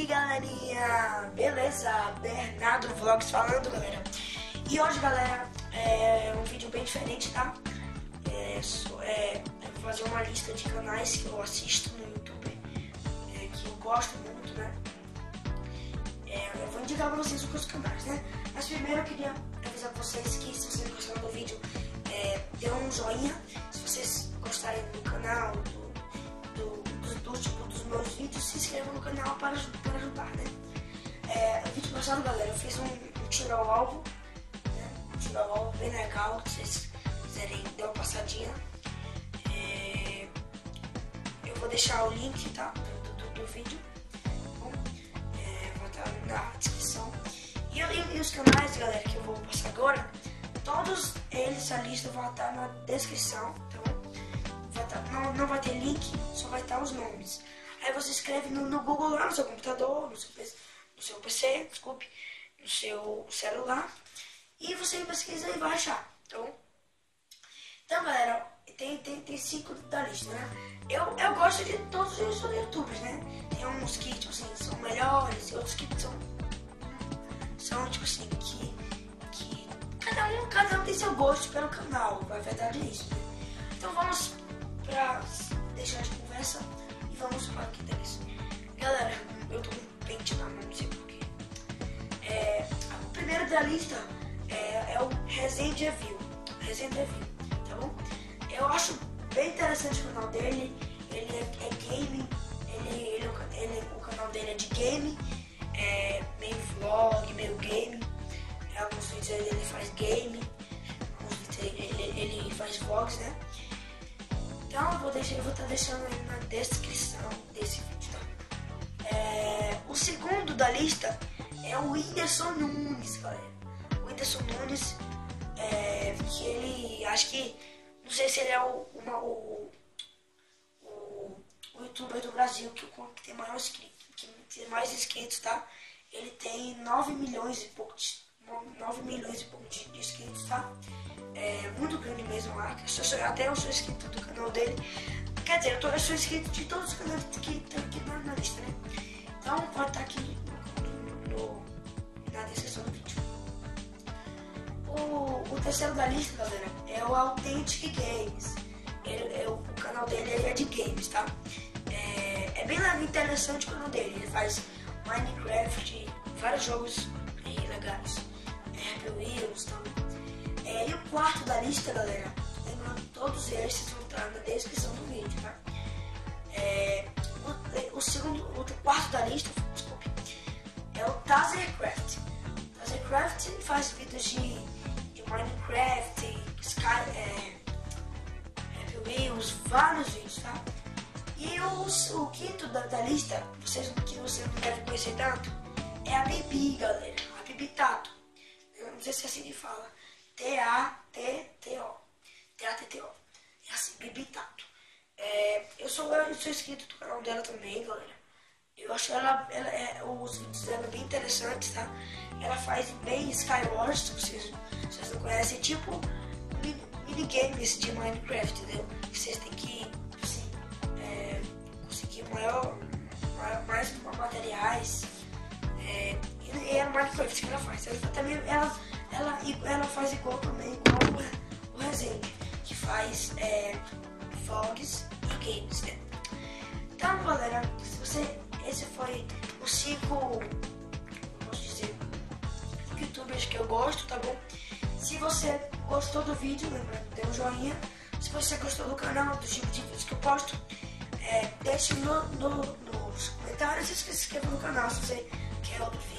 aí, galerinha? Beleza? Bernardo Vlogs falando, galera. E hoje, galera, é um vídeo bem diferente, tá? Eu vou fazer uma lista de canais que eu assisto no YouTube, que eu gosto muito, né? Eu vou indicar pra vocês os canais, né? Mas primeiro eu queria avisar pra vocês que se vocês gostaram do vídeo, dê um joinha. Se vocês gostarem do canal, dos meus vídeos, se inscrevam no canal para ajudar, né? No vídeo passado, galera, eu fiz um tiro ao alvo, né? Um tiro ao alvo bem legal, se vocês quiserem dar uma passadinha. Eu vou deixar o link, tá? Do vídeo, bom? Vou estar na descrição. E os canais, galera, que eu vou passar agora, todos eles, a lista vai estar na descrição, tá bom? Não vai ter link, só vai estar os nomes. Aí você escreve no Google lá, no seu computador, no seu PC, desculpe, no seu celular, e você pesquisa e vai achar, tá bom? Então, galera, tem 5 da lista, né? Eu gosto de todos os youtubers, né? Tem uns que, tipo assim, são melhores, e outros que são tipo assim, que cada um tem seu gosto pelo canal, a verdade é isso, né? Então vamos pra deixar de conversa e vamos para o que interessa. Galera, eu tô com um pente na mão, não sei porquê. O primeiro da lista é o Resenha Review, tá bom? Eu acho bem interessante o canal dele. Ele é game, o canal dele é de game, meio vlog, meio game. Alguns vídeos ele faz game, alguns vídeos ele faz vlogs, né? Então eu vou estar deixando aí na descrição desse vídeo, tá? O segundo da lista é o Whindersson Nunes, galera. O Whindersson Nunes, que ele, acho que, não sei se ele é o youtuber do Brasil que tem mais inscritos, tá? Ele tem 9 milhões e pouco de inscritos, tá? Muito grande mesmo lá. Até eu sou inscrito do canal dele. Quer dizer, eu sou inscrito de todos os canais que estão aqui na lista, né? Então pode estar aqui na descrição do vídeo. O terceiro da lista, galera, é o Authentic Games. O canal dele é de games, tá? É bem interessante o canal dele. Ele faz Minecraft, vários jogos bem legais. Happy Wheels, tá? E o quarto da lista, galera, lembrando que todos eles vão estar na descrição do vídeo, tá? O quarto da lista, desculpe, é o Tazercraft. Tazercraft faz vídeos de Minecraft, Happy Wheels, vários vídeos, tá? E o quinto da lista, que você não deve conhecer tanto, é a Bibi, galera. A Bibi Tato. Eu não sei se é assim que fala. T-A-T-T-O. T-A-T-T-O. É assim, Bibi Tato. Eu sou inscrito do canal dela também, galera. Eu acho os vídeos dela bem interessantes, tá? Ela faz bem Skywars, se vocês não conhecem, tipo minigames de Minecraft, entendeu? Vocês têm que, assim, conseguir mais materiais. E é no Minecraft que ela faz. Ela faz igual o Resenha, que faz vlogs e games, né? Então, galera, esse foi os 5 youtubers que eu gosto, tá bom? Se você gostou do vídeo, lembra, dê um joinha. Se você gostou do canal, do tipo de vídeos que eu posto, deixe nos comentários e se inscreva no canal se você quer outro vídeo.